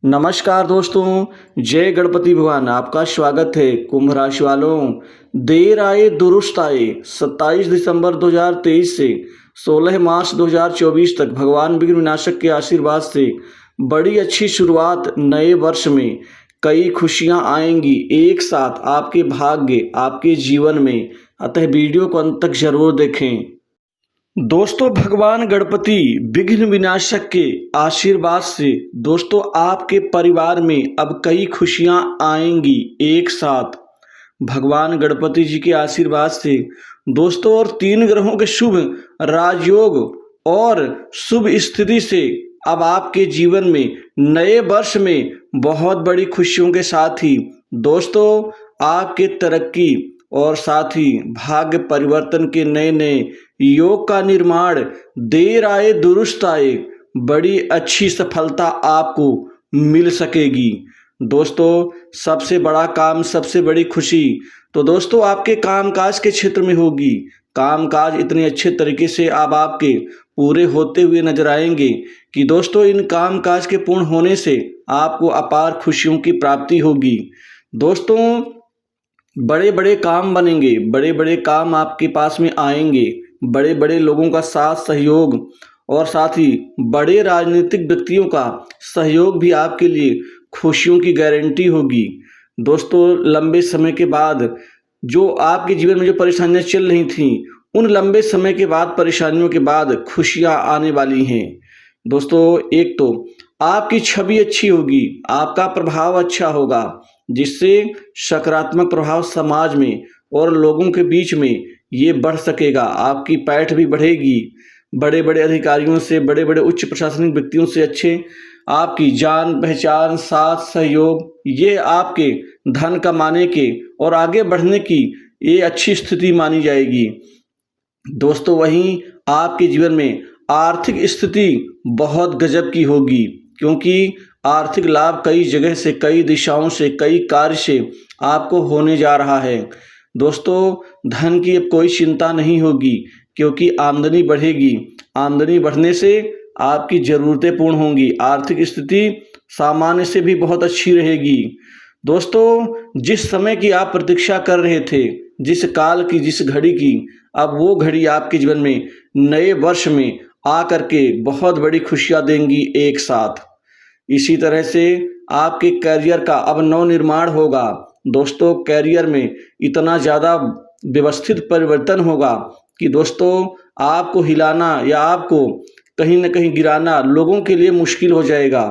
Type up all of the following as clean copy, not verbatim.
नमस्कार दोस्तों, जय गणपति भगवान। आपका स्वागत है। कुंभ राशि वालों, देर आए दुरुस्त आए। 27 दिसंबर 2023 से 16 मार्च 2024 तक भगवान विघ्न विनाशक के आशीर्वाद से बड़ी अच्छी शुरुआत नए वर्ष में। कई खुशियां आएंगी एक साथ आपके भाग्य, आपके जीवन में। अतः वीडियो को अंत तक जरूर देखें। दोस्तों, भगवान गणपति विघ्न विनाशक के आशीर्वाद से दोस्तों आपके परिवार में अब कई खुशियां आएंगी एक साथ। भगवान गणपति जी के आशीर्वाद से दोस्तों और 3 ग्रहों के शुभ राजयोग और शुभ स्थिति से अब आपके जीवन में नए वर्ष में बहुत बड़ी खुशियों के साथ ही दोस्तों आपके तरक्की और साथ ही भाग्य परिवर्तन के नए नए योग का निर्माण। देर आए दुरुस्त आए, बड़ी अच्छी सफलता आपको मिल सकेगी। दोस्तों, सबसे बड़ा काम, सबसे बड़ी खुशी तो दोस्तों आपके कामकाज के क्षेत्र में होगी। कामकाज इतने अच्छे तरीके से अब आपके पूरे होते हुए नजर आएंगे कि दोस्तों इन कामकाज के पूर्ण होने से आपको अपार खुशियों की प्राप्ति होगी। दोस्तों, बड़े बड़े काम बनेंगे, बड़े बड़े काम आपके पास में आएंगे। बड़े बड़े लोगों का साथ सहयोग और साथ ही बड़े राजनीतिक व्यक्तियों का सहयोग भी आपके लिए खुशियों की गारंटी होगी। दोस्तों, लंबे समय के बाद जो आपके जीवन में जो परेशानियां चल रही थीं, उन लंबे समय के बाद परेशानियों के बाद खुशियां आने वाली हैं। दोस्तों, एक तो आपकी छवि अच्छी होगी, आपका प्रभाव अच्छा होगा, जिससे सकारात्मक प्रभाव समाज में और लोगों के बीच में ये बढ़ सकेगा। आपकी पैठ भी बढ़ेगी। बड़े बड़े अधिकारियों से, बड़े बड़े उच्च प्रशासनिक व्यक्तियों से अच्छे आपकी जान पहचान, साथ सहयोग, ये आपके धन कमाने के और आगे बढ़ने की ये अच्छी स्थिति मानी जाएगी। दोस्तों, वहीं आपके जीवन में आर्थिक स्थिति बहुत गजब की होगी, क्योंकि आर्थिक लाभ कई जगह से, कई दिशाओं से, कई कार्य से आपको होने जा रहा है। दोस्तों, धन की अब कोई चिंता नहीं होगी, क्योंकि आमदनी बढ़ेगी। आमदनी बढ़ने से आपकी ज़रूरतें पूर्ण होंगी। आर्थिक स्थिति सामान्य से भी बहुत अच्छी रहेगी। दोस्तों, जिस समय की आप प्रतीक्षा कर रहे थे, जिस काल की, जिस घड़ी की, अब वो घड़ी आपके जीवन में नए वर्ष में आकर के बहुत बड़ी खुशियां देंगी एक साथ। इसी तरह से आपके करियर का अब नवनिर्माण होगा। दोस्तों, करियर में इतना ज़्यादा व्यवस्थित परिवर्तन होगा कि दोस्तों आपको हिलाना या आपको कहीं ना कहीं गिराना लोगों के लिए मुश्किल हो जाएगा,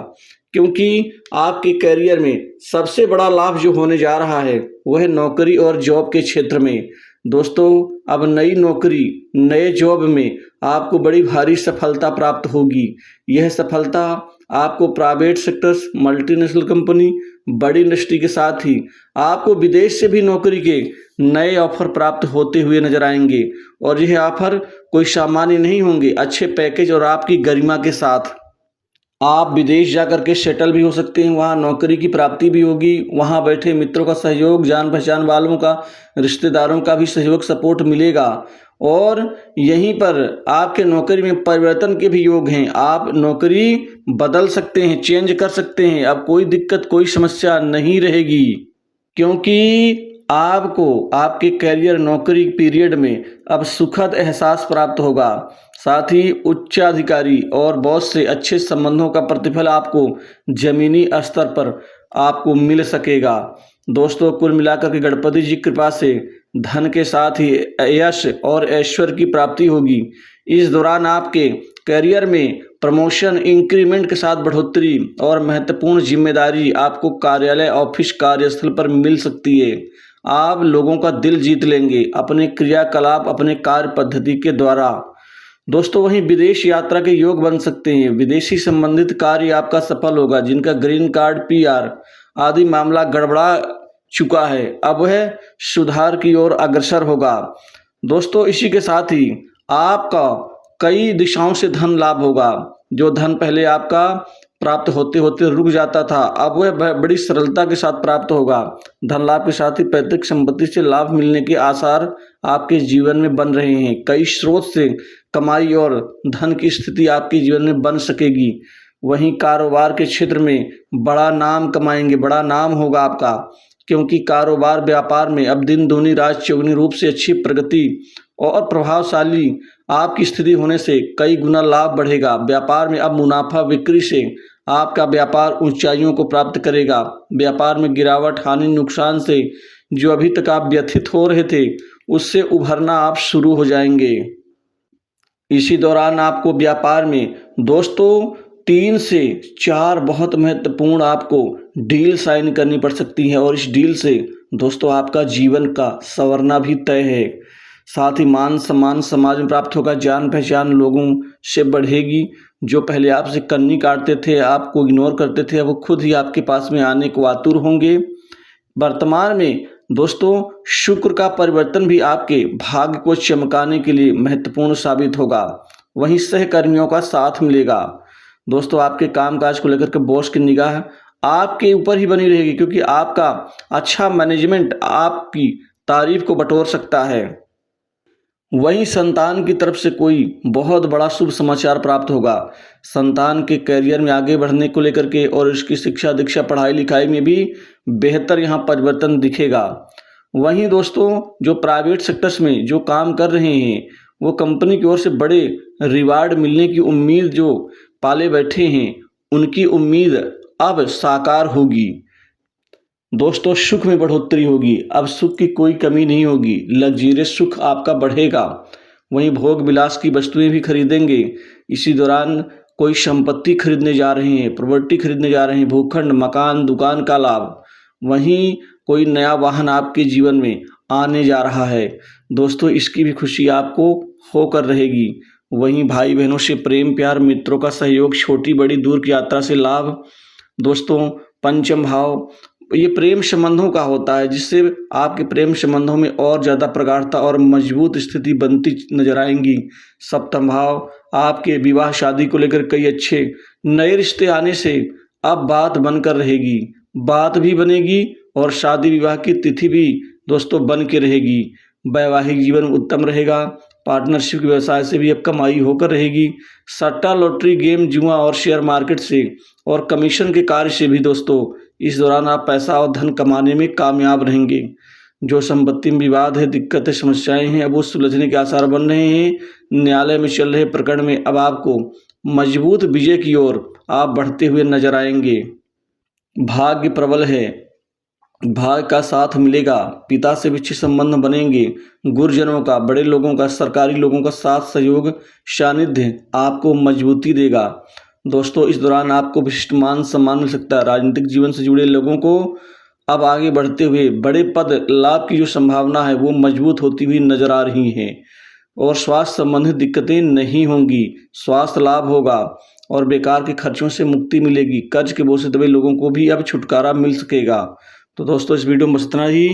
क्योंकि आपके करियर में सबसे बड़ा लाभ जो होने जा रहा है वह है नौकरी और जॉब के क्षेत्र में। दोस्तों, अब नई नौकरी, नए जॉब में आपको बड़ी भारी सफलता प्राप्त होगी। यह सफलता आपको प्राइवेट सेक्टर्स, मल्टीनेशनल कंपनी, बड़ी इंडस्ट्री के साथ ही आपको विदेश से भी नौकरी के नए ऑफर प्राप्त होते हुए नजर आएंगे। और यह ऑफर कोई सामान्य नहीं होंगे, अच्छे पैकेज और आपकी गरिमा के साथ आप विदेश जा कर के सेटल भी हो सकते हैं। वहाँ नौकरी की प्राप्ति भी होगी। वहाँ बैठे मित्रों का सहयोग, जान पहचान वालों का, रिश्तेदारों का भी सहयोग, सपोर्ट मिलेगा। और यहीं पर आपके नौकरी में परिवर्तन के भी योग हैं। आप नौकरी बदल सकते हैं, चेंज कर सकते हैं। अब कोई दिक्कत, कोई समस्या नहीं रहेगी, क्योंकि आपको आपके करियर, नौकरी पीरियड में अब सुखद एहसास प्राप्त होगा। साथ ही उच्चाधिकारी और बॉस से अच्छे संबंधों का प्रतिफल आपको जमीनी स्तर पर आपको मिल सकेगा। दोस्तों, कुल मिलाकर के गणपति जी की कृपा से धन के साथ ही यश और ऐश्वर्य की प्राप्ति होगी। इस दौरान आपके करियर में प्रमोशन, इंक्रीमेंट के साथ बढ़ोतरी और महत्वपूर्ण जिम्मेदारी आपको कार्यालय, ऑफिस, कार्यस्थल पर मिल सकती है। आप लोगों का दिल जीत लेंगे अपने क्रियाकलाप, अपने कार्य पद्धति के द्वारा। दोस्तों, वहीं विदेश यात्रा के योग बन सकते हैं। विदेशी संबंधित कार्य आपका सफल होगा। जिनका ग्रीन कार्ड, पीआर आदि मामला गड़बड़ा चुका है, अब वह सुधार की ओर अग्रसर होगा। दोस्तों, इसी के साथ ही आपका कई दिशाओं से धन लाभ होगा। जो धन पहले आपका प्राप्त होते होते रुक जाता था, अब वह बड़ी सरलता के साथ प्राप्त होगा। धन लाभ के साथ ही पैतृक संपत्ति से लाभ मिलने के आसार आपके जीवन में बन रहे हैं। कई स्रोत से कमाई और धन की स्थिति आपके जीवन में बन सकेगी। वहीं कारोबार के क्षेत्र में बड़ा नाम कमाएंगे, बड़ा नाम होगा आपका, क्योंकि कारोबार व्यापार में अब दिन दूनी रात चौगुनी रूप से अच्छी प्रगति और प्रभावशाली आपकी स्थिति होने से कई गुना लाभ बढ़ेगा। व्यापार में अब मुनाफा बिक्री से आपका व्यापार ऊंचाइयों को प्राप्त करेगा। व्यापार में गिरावट, हानि, नुकसान से जो अभी तक आप व्यथित हो रहे थे, उससे उभरना आप शुरू हो जाएंगे। इसी दौरान आपको व्यापार में दोस्तों 3 से 4 बहुत महत्वपूर्ण आपको डील साइन करनी पड़ सकती है और इस डील से दोस्तों आपका जीवन का संवरना भी तय है। साथ ही मान सम्मान समाज में प्राप्त होगा, जान पहचान लोगों से बढ़ेगी। जो पहले आपसे कन्नी काटते थे, आपको इग्नोर करते थे, वो खुद ही आपके पास में आने को आतुर होंगे। वर्तमान में दोस्तों शुक्र का परिवर्तन भी आपके भाग्य को चमकाने के लिए महत्वपूर्ण साबित होगा। वहीं सहकर्मियों का साथ मिलेगा। दोस्तों आपके कामकाज को लेकर के बॉस की निगाह आपके ऊपर ही बनी रहेगी, क्योंकि आपका अच्छा मैनेजमेंट आपकी तारीफ को बटोर सकता है। वहीं संतान की तरफ से कोई बहुत बड़ा शुभ समाचार प्राप्त होगा। संतान के करियर में आगे बढ़ने को लेकर के और उसकी शिक्षा दीक्षा पढ़ाई लिखाई में भी बेहतर यहाँ परिवर्तन दिखेगा। वहीं दोस्तों जो प्राइवेट सेक्टर्स में जो काम कर रहे हैं, वो कंपनी की ओर से बड़े रिवार्ड मिलने की उम्मीद जो पाले बैठे हैं, उनकी उम्मीद अब साकार होगी। दोस्तों सुख में बढ़ोतरी होगी, अब सुख की कोई कमी नहीं होगी, लग्जरियस सुख आपका बढ़ेगा। वहीं भोग विलास की वस्तुएं भी खरीदेंगे। इसी दौरान कोई संपत्ति खरीदने जा रहे हैं, प्रॉपर्टी खरीदने जा रहे हैं, भूखंड, मकान, दुकान का लाभ। वहीं कोई नया वाहन आपके जीवन में आने जा रहा है, दोस्तों इसकी भी खुशी आपको होकर रहेगी। वहीं भाई बहनों से प्रेम प्यार, मित्रों का सहयोग, छोटी बड़ी दूर की यात्रा से लाभ। दोस्तों पंचम भाव ये प्रेम संबंधों का होता है, जिससे आपके प्रेम संबंधों में और ज़्यादा प्रगाढ़ता और मजबूत स्थिति बनती नजर आएंगी। सप्तम भाव आपके विवाह शादी को लेकर कई अच्छे नए रिश्ते आने से अब बात बनकर रहेगी, बात भी बनेगी और शादी विवाह की तिथि भी दोस्तों बन के रहेगी। वैवाहिक जीवन उत्तम रहेगा। पार्टनरशिप व्यवसाय से भी अब कमाई होकर रहेगी। सट्टा, लॉटरी, गेम, जुआ और शेयर मार्केट से और कमीशन के कार्य से भी दोस्तों इस दौरान आप पैसा और धन कमाने में कामयाब रहेंगे। जो संपत्ति में विवाद है, दिक्कतें, समस्याएं हैं, अब वो सुलझने के आसार बन रहे हैं। न्यायालय में चल रहे प्रकरण में अब आपको मजबूत विजय की ओर आप बढ़ते हुए नजर आएंगे। भाग्य प्रबल है, भाग्य का साथ मिलेगा। पिता से भी अच्छे संबंध बनेंगे। गुरुजनों का, बड़े लोगों का, सरकारी लोगों का साथ सहयोग सानिध्य आपको मजबूती देगा। दोस्तों इस दौरान आपको विशिष्ट मान सम्मान मिल सकता है। राजनीतिक जीवन से जुड़े लोगों को अब आगे बढ़ते हुए बड़े पद लाभ की जो संभावना है वो मजबूत होती हुई नजर आ रही है। और स्वास्थ्य संबंधित दिक्कतें नहीं होंगी, स्वास्थ्य लाभ होगा और बेकार के खर्चों से मुक्ति मिलेगी। कर्ज के बोझ से दबे लोगों को भी अब छुटकारा मिल सकेगा। तो दोस्तों इस वीडियो में बस इतना ही।